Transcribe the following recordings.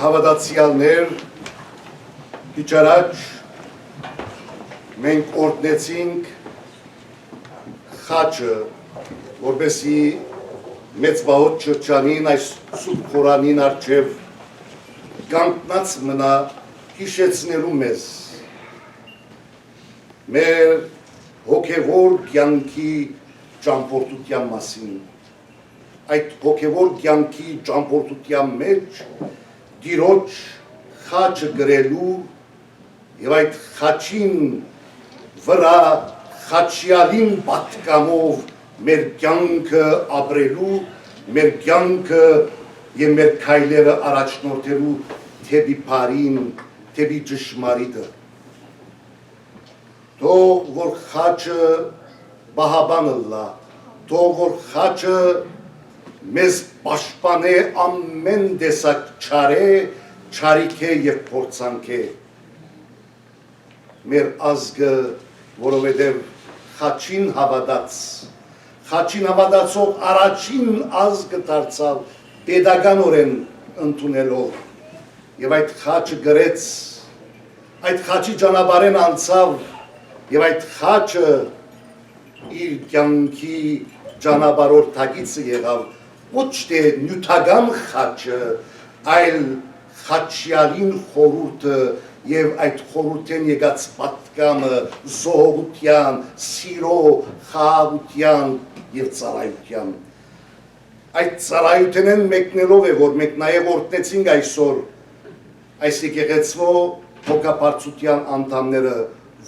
հավատացյալներ, քիչ առաջ մենք օրհնեցինք խաչը, որպեսզի մեծ վաղոց շրջանին այս սուրբ խորանին առջև կանգնած մնա հիշեցնելու մեզ մեր հոգևոր կյանքի ճամփորդության մասին։ Այդ հոգևոր կյանքի ճամփորդության մեջ Տիրոջ խաչը գրելու եւ այդ խաչին վրա խաչյալին պատկամով մեր կյանքը ապրելու, մեր կյանքը եւ մեր քայլերը առաջնորդելու թեպի բարին, թեպի ճշմարիտը։ Թող որ խաչը բահաբանը լա, թող որ խաչը մեզ պաշտպանե ամեն տեսակ չարիք է եւ փորձանք է։ Մեր ազգը, որովհետեւ խաչին հավատացող առաջին ազգը դարձավ pedagoganորեն ընդունելով եւ այդ խաչը գրեց, այդ խաչի ճանապարհեն անցավ եւ այդ խաչը իր կյանքի ճանապարհորդագիծը եղավ ոչ թե նյութական խաչը, այլ խաչյալին խորհուրդը եւ այդ խորհուրդեն եկած պատկամը զոհության, սիրո, խաղաղության եւ ծառայության։ Այդ ծառայությունն մեկնելով է, որ մենք նաեւ օրհնեցինք այսօր այս եկեղեցվո հոգապարծության անդամները,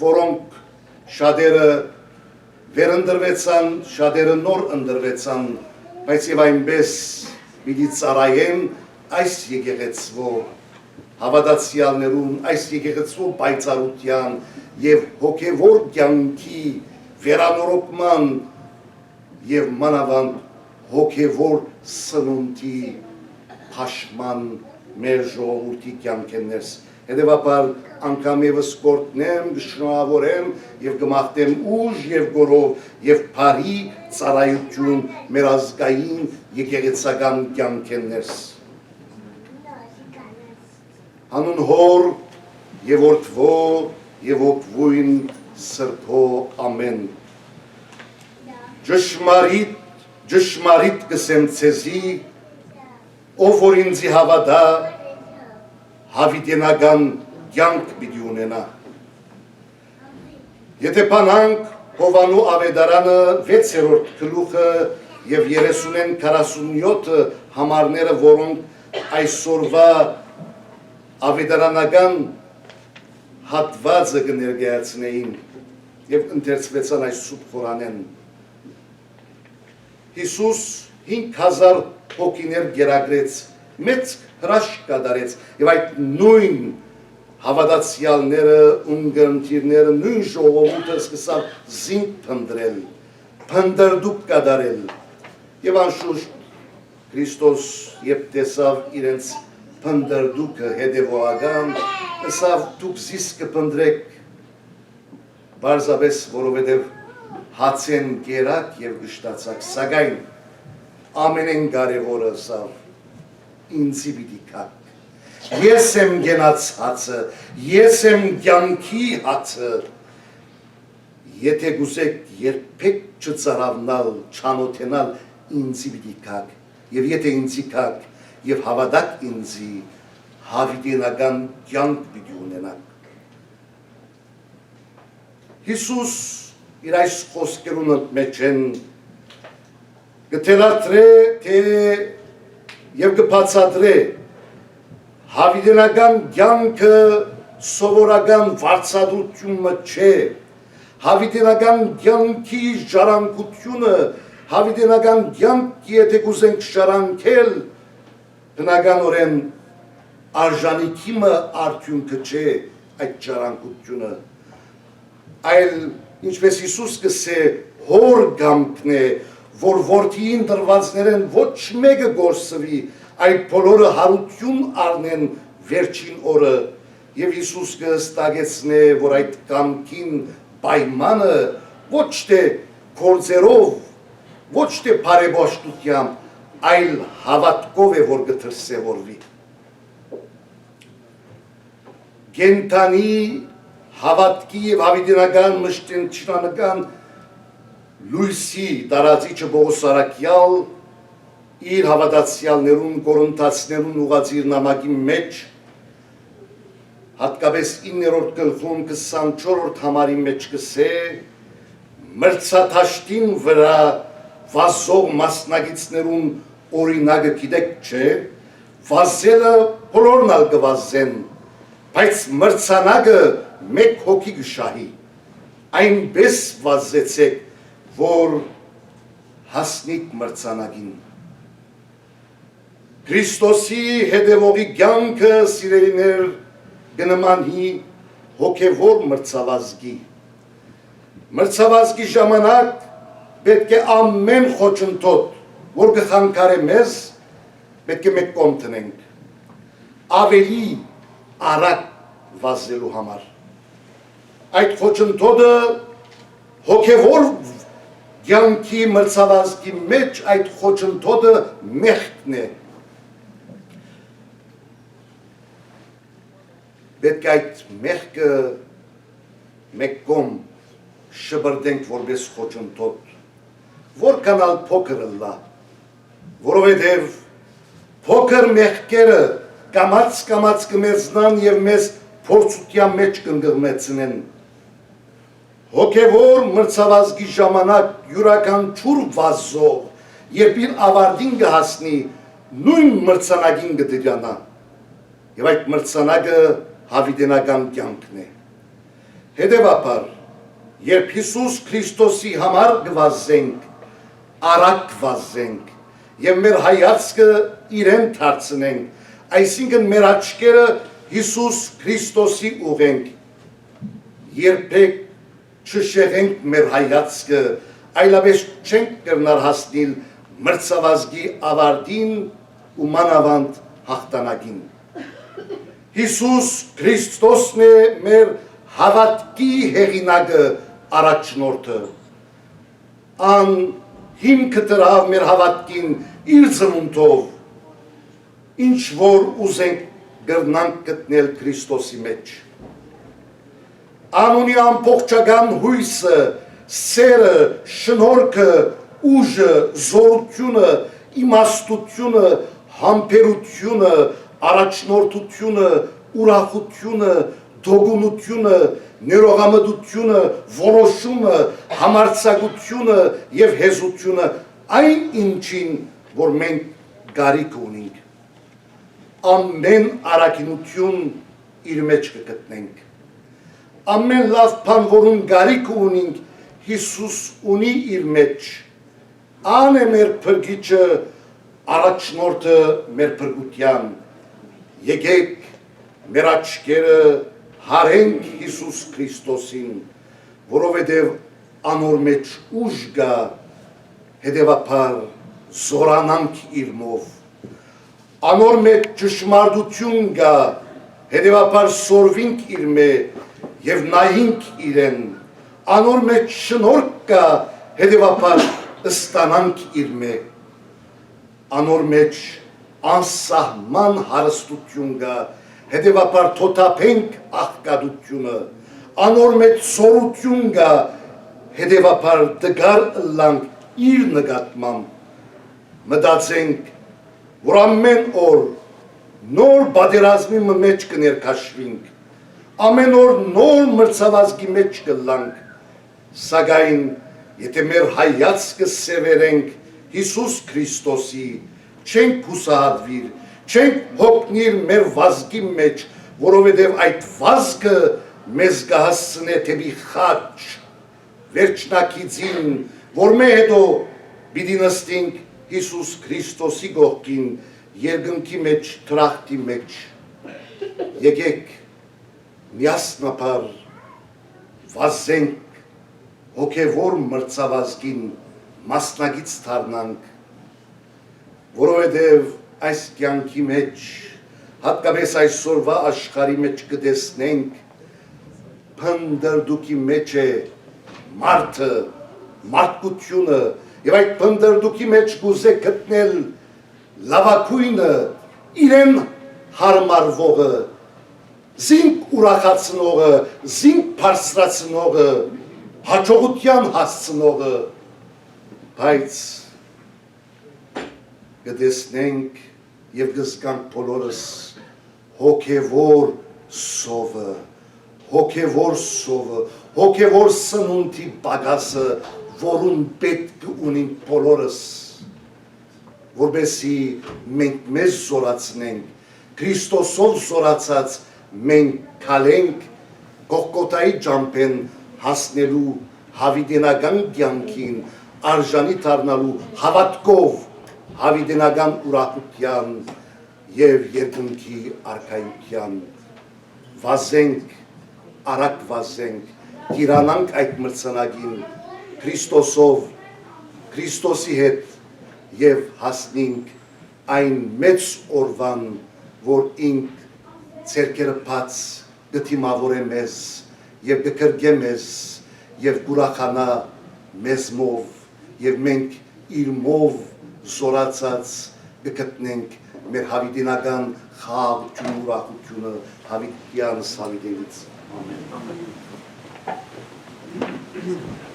որոնք շատերը վերընտրվեցան, շատերը նոր ընտրվեցան, բայց եւ այնպես պիտի ծառայեն այս եկեղեցվո հավատացյալներուն, այս եկեղեցվո պայծառության եւ հոգեվոր կյանքի վերանորոգման եւ մանավանդ հոգեվոր սնունդի փաշման մեր ժողովրդի կյանքերս։ Հետևաբար անգամ եւս կորտնեմ, գշնորհավորեմ եւ գմախտեմ ուժ եւ գորով եւ բարի ծառայություն մեր ազգային եկեղեցական կյանքերս։ Հանուն Հոր եւ Որդվո եւ Հոգվույն Սրբո ամեն։ Ճշմարիտ կսեմ ցեզի, ով որ ինձի հավատա, հավիտենական կյանք պիտի ունենա։ Եթե բանանք Հովանու ավետարանը 6-րդ գլուխը եւ 30-47 համարները, որոնք այսօրվա ավետարանական հատվածը կներկայացնեին եւ ընթերցվեցան այս սուրբ խորանեն։ Հիսուս 5000 հոգիներ գերագրեց, մեծ հրաշք կատարեց եւ այդ նույն հավատացյալները, ունգընտիրները, նույն ժողովուրդը սկսավ զինք փնտրել, փնդրդուք կատարել եւ անշուշտ Քրիստոս երբ տեսավ իրենց փնդրդուքը հետեւողական, ասավ դուք զիս կփնտրեք բարձրապես, որովհետեւ հացեն գերակ եւ գշտացակ, սակայն ամենեն կարևորը ասավ ինձի պիտի կաք։ Ես եմ գենաց հացը, ես եմ կյանքի հացը։ Եթե գուզեք երբեք չծարավնալ, չանոթենալ, ինձի պիտի կաք։ Եվ եթե ինձի կաք եւ հավատաք ինձի, հավիտենական կյանք պիտի ունենաք։ Հիսուս իր այս խոսքերուն մեջ են կթելադրե թե եւ կբացատրե հավիտենական կյանքը սովորական վարձատրությունը չէ, հավիտենական կյանքի ժառանգությունը, հավիտենական կյանք եթե կուզենք ժառանգել, բնականորեն արժանիքիմը արդյունքը չէ այդ ժառանգությունը, այլ ինչպես Հիսուս կսե հոր գամքն է, որ որդիին տրվածներեն ոչ մեկը գործվի, այդ բոլորը հարություն առնեն վերջին օրը եւ Հիսուս կհստակեցնե, որ այդ կամքին պայմանը ոչ թե գործերով, ոչ թե բարեբաշխությամբ, այլ հավատքով է, որ կդրսևորվի։ գենթանի հավատքի և հավիտենական մշտենչնանական լույսի տարածիչը Պողոս Արաքյալ իր հավատացյալներուն կորինթացիներուն ուղղածիր նամակի մեջ հատկապես 9-րդ գլխում 24-րդ համարի մեջ կսե մրցաթաշտին վրա վազող մասնագիցներուն օրինակը գիտեք չէ, վազելը բոլորն ալ կվազեն, բայց մրցանակը մեկ հոգի կշահի, այնպես վազեցեք, որ հասնիք մրցանակին։ Քրիստոսի հետևողի կյանքը սիրելիներ կնմանի հոգևոր մրցավազքի։ Մրցավազքի ժամանակ պետք է ամեն խոչընդոտ, որ կխանգարե մեզ, պետք է մեկ կողմ տնենք, ավելի արագ վազելու համար։ Այդ խոչընդոտը հոգևոր կյանքի մրցավազքի մեջ այդ խոչընդոտը մեղքն է։ Պետք է այդ մեղքը մեկ կողմ շբրդենք որպես խոչընդոտ, որքան ալ փոքր լա, որովհետև փոքր մեղքերը կամաց կմեծնան և մեզ փորձության մեջ կընդգմեցնեն։ Հոգևոր մրցավազքի ժամանակ յուրաքանչյուր վազող, երբ իր ավարտին կհասնի, նույն մրցանակին կդրանա, և այդ մրցանակը հավիտենական կյանքն է։ Հետևաբար, երբ Հիսուս Քրիստոսի համար կվազենք, արագ կվազենք և մեր հայացքը իրեն դարձնենք, այսինքն մեր աչքերը Հիսուս Քրիստոսի ուղենք, երբեք չշեղենք մեր հայացքը, այլապես չենք կրնար հասնել մրցավազքի ավարտին ու մանավանդ հաղթանակին։ Հիսուս Քրիստոսն է մեր հավատքի հեղինակը առաջնորդը, ան հիմքը տրավ մեր հավատքին իր ծնունդով, ինչ որ ուզենք կրնանք գտնել Քրիստոսի մեջ։ Անունի ամբողջական հույսը, սերը, շնորհքը, ուժը, զորությունը, իմաստությունը, համբերությունը, առաջնորդությունը, ուրախությունը, դոգունությունը, ներողամտությունը, որոշումը, համարձակությունը և հեզությունը, այն ինչին, որ մենք գարիք ունենք, ամեն առաքինություն իր մեջ կգտնենք։ Ամեն լավ բան, որուն գարիք ունենք, Հիսուս ունի իր մեջ, ան է մեր փրկիչը, առաջնորդը մեր փրկության։ Եկեք մեր աչքերը հարենք Հիսուս Քրիստոսին, որովհետև անոր մեջ ուժ կա, հետևաբար զորանանք իրմով։ Անոր մեջ ճշմարտություն կա, հետևաբար սորվինք իր մե և նայինք իրեն, անոր մեջ շնորհք կա, հետևաբար ստանանք իր մե, անոր մեջ անսահման հարստություն կա, հետևաբար թոթափենք աղքատությունը, անոր մեջ սորություն կա, հետևաբար դգար ըլլանք իր նկատմամբ, մտածենք, որ ամեն օր նոր պատերազմի մեջ կներկայացվենք, ամեն օր նոր մրցավազքի մեջ կլանք, սակայն եթե մեր հայացքը սևերենք Հիսուս Քրիստոսի, չենք հուսահատվիր, չենք հոգնիր մեր վազքի մեջ, որովհետև այդ վազքը մեզ կհասցնե թեպի խաչ, վերջնակիցին, որ մե հետո պիտի նստենք Հիսուս Քրիստոսի կողքին, երկնքի մեջ, թրախտի մեջ։ Եկեք միասնաբար վազենք հոգևոր մրցավազքին մասնագից դառնանք, որովհետև այս կյանքի մեջ, հատկապես այսօրվա աշխարհի մեջ կտեսնենք, փնտրտուքի մեջ է մարդը, մարդկությունը, և այդ փնտրտուքի մեջ կուզե գտնել լավագույնը, իրեն հարմարվողը, զինք ուրախացնողը, զինք բարձրացնողը, հաջողության հասցնողը, բայց կտեսնենք եւ կզգանք բոլորս հոգևոր սովը, հոգևոր սնունդի պակասը, որուն պետք ունենք բոլորս, որպեսզի մենք մեզ զորացնենք, Քրիստոսով զորացած մենք քալենք Գողգոթայի ճամփեն հասնելու հավիտենական կյանքին, արժանի դառնալու հավատքով հավիտենական ուրախության եւ երկնքի արքայության վազենք, արագ վազենք, տիրանանք այդ մրցանակին Քրիստոսով, Քրիստոսի հետ եւ հասնենք այն մեծ օրվան, որ ինք ցերկերը բաց գտիմավոր է մեզ եւ կկրկե մեզ եւ կուրախանա մեզմով եւ մենք իր մով զորացած կգտնենք մեր հավիտենական խաղաղությունը, ուրախությունը հավիտյանս հավիտենից։ Ամեն։